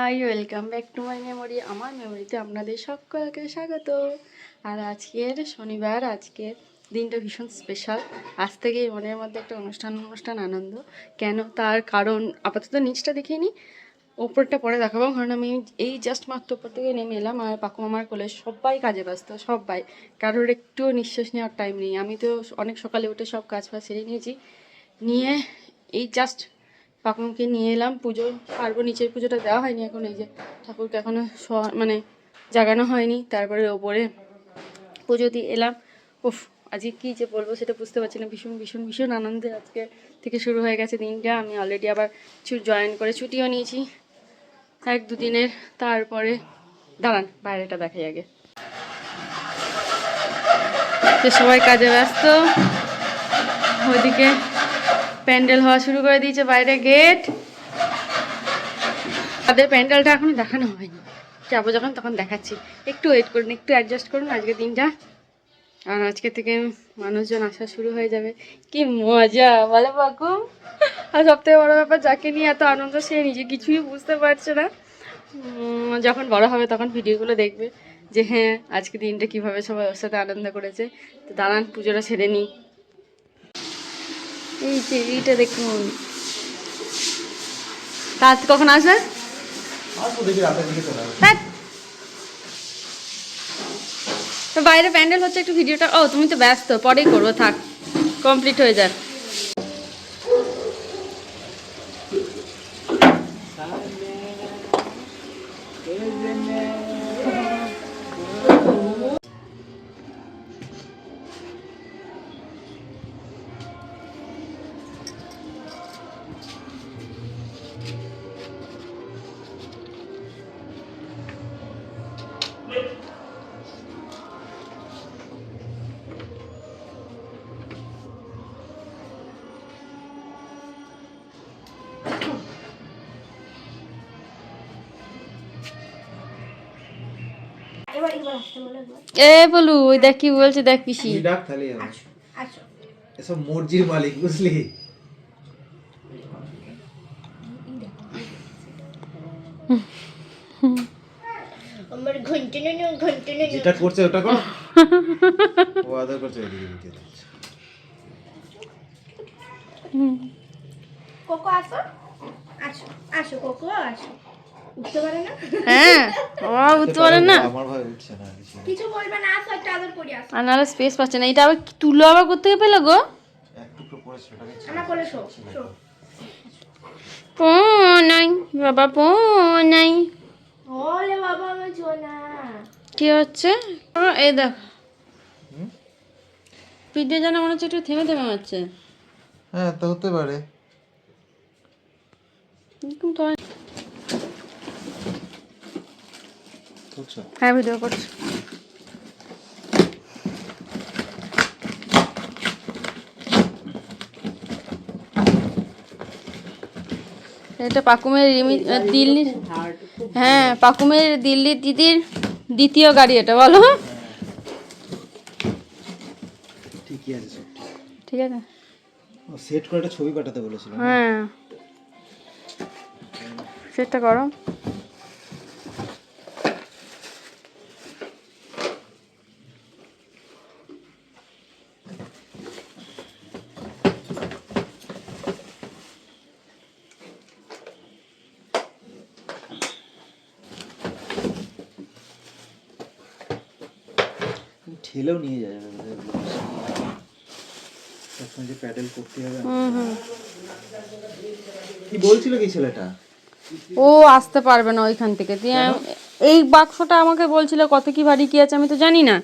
High, welcome back to my memory. আমার মেমোরিতে আপনাদের সকলকে স্বাগত। আর আজকের শনিবার, আজকের দিনটা ভীষণ স্পেশাল। আজ থেকেই মনের মধ্যে একটা অনুষ্ঠান আনন্দ। কেন, তার কারণ আপাতত নিচটা দেখিয়ে নিই, ওপরটা পরে দেখাবো। কারণ আমি এই জাস্ট মাত্র ওপর থেকে নেমে এলাম, আর পাকু মামার কোলে সবাই কাজে ব্যস্ত, সবাই, কারোর একটুও নিঃশ্বাস নেওয়ার টাইম নেই। আমি তো অনেক সকালে উঠে সব কাজ ফাজ সেরে নিয়েছি, নিয়ে এই জাস্ট পাকুমকে নিয়ে এলাম। পুজো পারবো, নিচের পুজোটা দেওয়া হয়নি এখন, এই যে ঠাকুরকে এখনও মানে জাগানো হয়নি। তারপরে ওপরে পুজো দিয়ে এলাম। উফ, আজকে কী যে বলবো সেটা বুঝতে পারছি না। ভীষণ ভীষণ ভীষণ আনন্দে আজকে থেকে শুরু হয়ে গেছে দিনটা। আমি অলরেডি আবার জয়েন করে ছুটিও নিয়েছি 1-2 দিনের। তারপরে দাঁড়ান, বাইরেটা দেখাই আগে। সবাই কাজে ব্যস্ত, ওইদিকে প্যান্ডেল হওয়া শুরু করে দিয়েছে, বাইরে গেট। তাদের প্যান্ডেলটা এখনো দেখানো হয়নি, যাবো যখন তখন দেখাচ্ছি। একটু ওয়েট করুন, একটু অ্যাডজাস্ট করুন আজকের দিনটা। আর আজকে থেকে মানুষজন আসা শুরু হয়ে যাবে। কি মজা বলে পাকু। আর সবথেকে বড় ব্যাপার, যাকে নিয়ে এত আনন্দ সে নিজে কিছুই বুঝতে পারছে না। যখন বড় হবে তখন ভিডিওগুলো দেখবে যে হ্যাঁ আজকে দিনটা কিভাবে সবাই ওর সাথে আনন্দ করেছে। তো দাঁড়ান পুজোটা সেরে নিই। এই যে এইটা দেখুন, রাত কখন আসবে? তো বাইরে প্যান্ডেল হচ্ছে, একটু ভিডিওটা, ও তুমি তো ব্যস্ত, পরেই করবো, থাক কমপ্লিট হয়ে যাক। এ বলু, ওই দেখ কি বলছে, দেখ পিসি। ডাক তাহলে এসব মর্জির মালিক, বুঝলি? আমার ঘন্টা যেটা করছে ওটা করো। ও আদর করছে, এদিকে দিকে দিচ্ছে। কোকো আসো, আসো আসো কোকো আসো। উঠতে পারে না? হ্যাঁ, ও উঠতে পারে না। আমার ভাই উঠছে না কিছু বলবে না, আসো একটা আদর করি, আসো। আর নাহলে স্পেস পাচ্ছে না। এটা আবার তুলো আবার কোথা থেকে পেলো গো? এক টুকরো পড়েছে, ওটাকে আমার কোলে শো শো। পো নাই বাবা, পো নাই। ওলে বাবা আমার জোনা। কি হচ্ছে? এই দেখ, ভিডিও যেন মনে হচ্ছে একটু থেমে থেমে হচ্ছে। হ্যাঁ, তা হতে পারে। হ্যাঁ, ভিডিও করছি। এটা পাকুমের দিল্লির, হ্যাঁ পাকুমের দিল্লির দিদির দ্বিতীয় গাড়ি এটা, বলো। ঠিকই আছে সব, ঠিক আছে। ও সেট করে একটা ছবি পাঠাতে বলেছিল। হ্যাঁ, সেটটা করো। ঠেলেও নিয়ে যায় তখন যে প্যাডেল করতে হবে। কি বলছিল কি ছেলেটা? ও আসতে পারবে না ওইখান থেকে। দিয়ে এই বাক্সটা আমাকে বলছিল কত কি ভারী কি আছে আমি তো জানি না।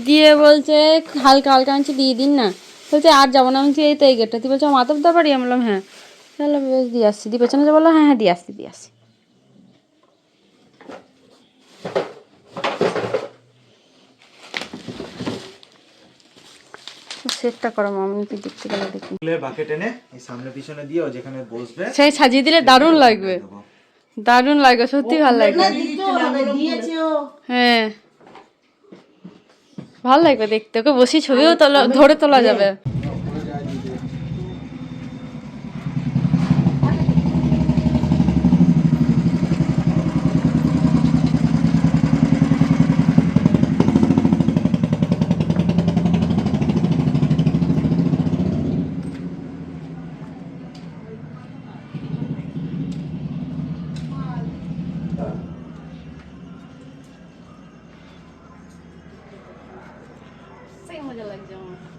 দিয়ে বলছে হালকা হালকা আনছি, দিয়ে দিন না। বলছে আর যাবো না। আমি এই তো এই গেটটা। তুই বলছো মাধবদা বাড়ি? আমি বললাম হ্যাঁ। তাহলে বেশ দিয়ে আসছি। দিয়ে পেছনে যে বললো হ্যাঁ হ্যাঁ দিয়ে আসছি দিয়ে আসছি। সেটটা করো মামনি, কি দেখতে গেলে দেখি। বাকেট এনে এই সামনে পিছনে দিয়ে যেখানে বসবে সেই সাজিয়ে দিলে দারুণ লাগবে, দারুণ লাগবে, সত্যি ভালো লাগবে। হ্যাঁ ভালো লাগবে দেখতে। ওকে বসি ছবিও ধরে তোলা যাবে।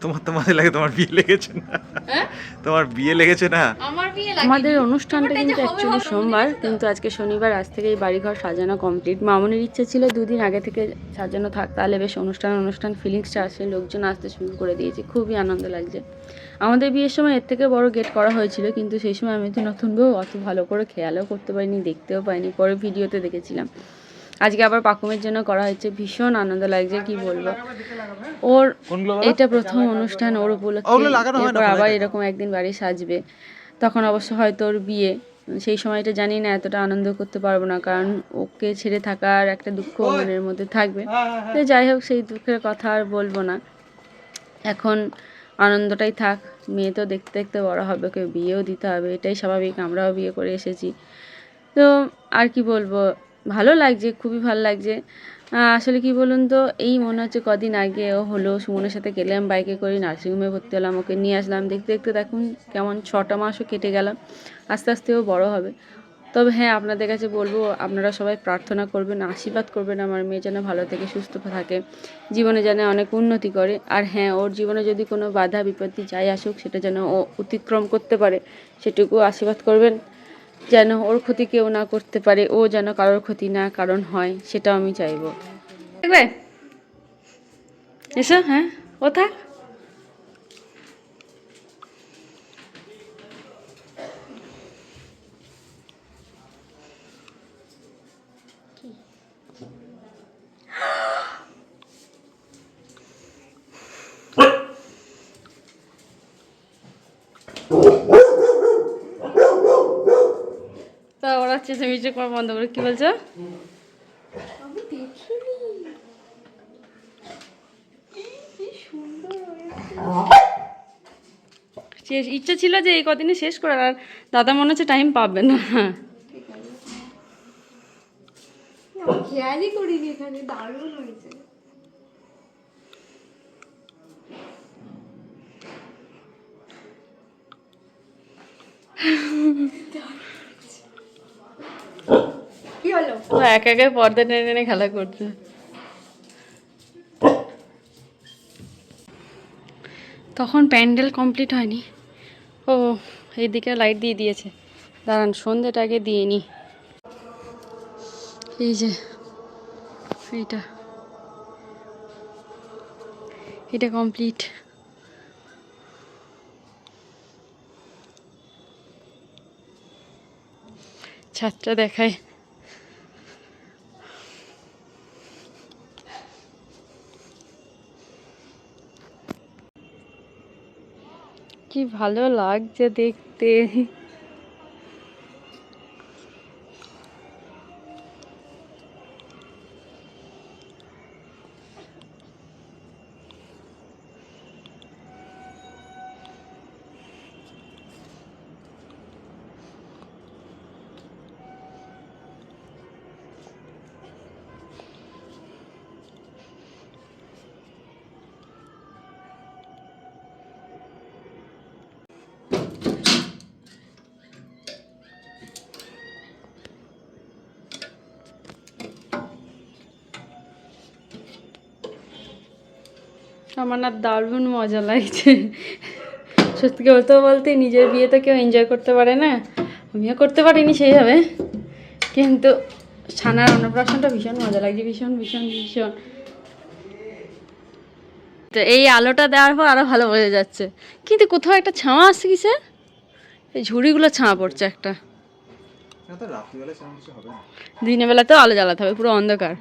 তোমার তো মাঝে লাগে তোমার বিয়ে লেগেছে না? হ্যাঁ তোমার বিয়ে লেগেছে না? আমার বিয়ে আমাদের অনুষ্ঠানটা কিন্তু অ্যাকচুয়ালি সোমবার, কিন্তু আজকে শনিবার। আজ থেকেই বাড়িঘর সাজানো কমপ্লিট। মামুনির ইচ্ছে ছিল দুদিন আগে থেকে সাজানো থাক, তাহলে বেশ অনুষ্ঠান ফিলিংসটা আসে, লোকজন আসতে শুরু করে দিয়েছে, খুবই আনন্দ লাগছে। আমাদের বিয়ের সময় এর থেকে বড় গেট করা হয়েছিল, কিন্তু সেই সময় আমি তো নতুন বউ, অত ভালো করে খেয়ালও করতে পারিনি, দেখতেও পাইনি, পরে ভিডিওতে দেখেছিলাম। আজকে আবার পাকুমের জন্য করা হয়েছে, ভীষণ আনন্দ লাগছে, কি বলবো। ওর এটা প্রথম অনুষ্ঠান, ওর উপলক্ষে। এরপর আবার এরকম একদিন বাড়ি সাজবে, তখন অবশ্য হয়তো ওর বিয়ে। সেই সময়টা জানি না এতটা আনন্দ করতে পারবো না, কারণ ওকে ছেড়ে থাকার একটা দুঃখ মনের মধ্যে থাকবে। তো যাই হোক, সেই দুঃখের কথা আর বলবো না, এখন আনন্দটাই থাক। মেয়ে তো দেখতে দেখতে বড় হবে, ওকে বিয়েও দিতে হবে, এটাই স্বাভাবিক। আমরাও বিয়ে করে এসেছি, তো আর কি বলবো, ভালো লাগছে, খুবই ভালো লাগছে। আসলে কি বলুন তো, এই মনে হচ্ছে কদিন আগে ও হলো, সুমনের সাথে গেলাম বাইকে করে, নার্সিংহোমে ভর্তি হলাম, ওকে নিয়ে আসলাম, দেখতে দেখতে দেখুন কেমন 6টা মাসও কেটে গেল। আস্তে আস্তে ও বড় হবে। তবে হ্যাঁ, আপনাদের কাছে বলবো, আপনারা সবাই প্রার্থনা করবেন, আশীর্বাদ করবেন, আমার মেয়ে যেন ভালো থেকে সুস্থ থাকে, জীবনে যেন অনেক উন্নতি করে। আর হ্যাঁ, ওর জীবনে যদি কোনো বাধা বিপত্তি যাই আসুক, সেটা যেন ও অতিক্রম করতে পারে, সেটুকু আশীর্বাদ করবেন। যেন ওর ক্ষতি কেউ না করতে পারে, ও যেন কারোর ক্ষতি না কারণ হয়, সেটাও আমি চাইবো। দেখবে এসো, হ্যাঁ ও থাক। তা ওরা চেঁচামেচি করা বন্ধ করে, কি বলছো? ইচ্ছা ছিল যে এই কদিনে শেষ করার, আর দাদা মনে হচ্ছে টাইম পাবে না। খেয়ালই করিনি, এখানে দারুণ হয়েছে। কি হলো? ও এক একে পর্দা টেনে টেনে খেলা করছে। তখন প্যান্ডেল কমপ্লিট হয়নি। ও এইদিকে লাইট দিয়ে দিয়েছে, দাঁড়ান সন্ধ্যেটা আগে দিয়ে নি। এই যে এটা কমপ্লিট। ছাদটা দেখায়, কি ভালো লাগছে দেখতে। আমার না দারুণ মজা লাগছে, সত্যি বলতে বলতে। নিজের বিয়ে তো কেউ এনজয় করতে পারে না, আমিও করতে পারিনি সেইভাবে, কিন্তু ছানার অন্নপ্রাশনটা ভীষণ মজা লাগছে, ভীষণ ভীষণ ভীষণ। তো এই আলোটা দেওয়ার পর আরও ভালো বোঝা যাচ্ছে, কিন্তু কোথাও একটা ছাওয়া আসছে কিসের, এই ঝুড়িগুলো ছাওয়া পড়ছে একটা। দিনের বেলাতেও আলো জ্বালাতে হবে, পুরো অন্ধকার,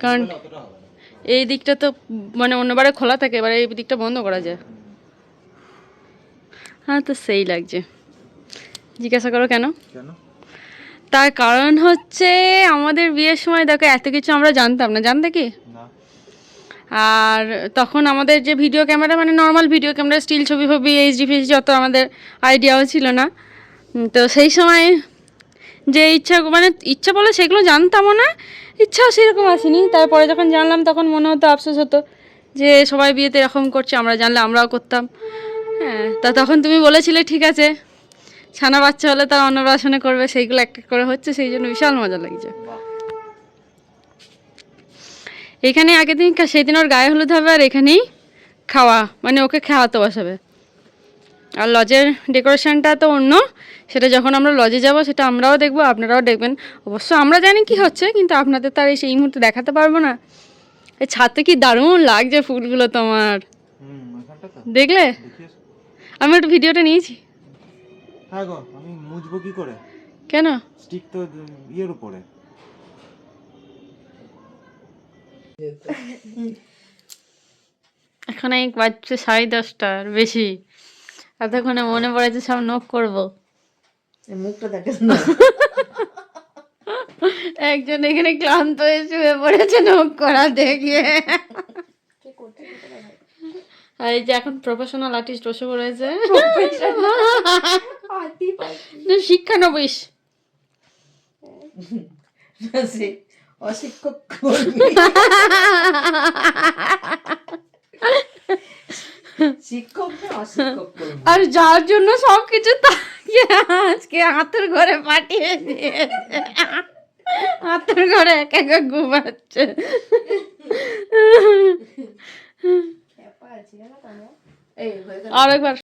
কারণ এই দিকটা তো মানে অন্যবারে খোলা থাকে, এবারে এই দিকটা বন্ধ করা যায়। হ্যাঁ, তো সেই লাগছে। জিজ্ঞাসা করো কেন? তার কারণ হচ্ছে আমাদের বিয়ের সময় দেখো এত কিছু আমরা জানতাম না, জানতে কি? আর তখন আমাদের যে ভিডিও ক্যামেরা, মানে নর্মাল ভিডিও ক্যামেরা, স্টিল ছবি ফবি, এইচডি ফেচডি অত আমাদের আইডিয়াও ছিল না। তো সেই সময় যে ইচ্ছা বলে সেগুলো জানতামও না, ইচ্ছাও সেরকম আসেনি। তারপরে যখন জানলাম তখন মনে হতো, আফসোস হতো যে সবাই বিয়েতে এরকম করছে, আমরা জানলে আমরাও করতাম। হ্যাঁ, তা তখন তুমি বলেছিলে ঠিক আছে, ছানা বাচ্চা হলে তার অন্নপ্রাশনে করবে, সেইগুলো এক এক করে হচ্ছে, সেই জন্য বিশাল মজা লাগছে। এখানে আগের দিন, সেদিন ওর গায়ে হলুদ হবে, আর এখানেই খাওয়া, মানে ওকে খাওয়াতে বসাবে। আর লজের ডেকোরেশনটা তো অন্য, সেটা যখন আমরা লজে যাব সেটা আমরাও দেখবো, আপনারাও দেখবেন। অবশ্য আমরা জানি কি হচ্ছে, কিন্তু আপনাদের তো আর এই মুহূর্তে দেখাতে পারবো না। এই ছাদে কি দারুণ লাগছে ফুলগুলো তোমার, এখানটা তো দেখলে? দেখিস। আমি একটু ভিডিওটা নিয়েছি। হ্যাঁ গো, আমি মুছবো কি করে? কেন? স্টিক তো ইয়ের উপরে। এখন এই বাজছে 10:30টার বেশি, এতক্ষণে মনে পড়েছে সব নখ করবো। মুখটা দেখাস না। একজন এখানে ক্লান্ত হয়ে শুয়ে পড়েছে নখ করা দেখে। আর এই যে এখন প্রফেশনাল আর্টিস্ট বসে পড়েছে। শিক্ষানবিশ সে অশিক্ষক কর্মী। শিক্ষক না অশিক্ষক কর্মী। আর যার জন্য সবকিছু তাকে আজকে হাতের ঘরে পাঠিয়ে দিয়েছে। হাতের ঘরে একা একা ঘুমাচ্ছে। ব্যাপার আছে জানো তো আমার। এই হয়ে গেল। আর একবার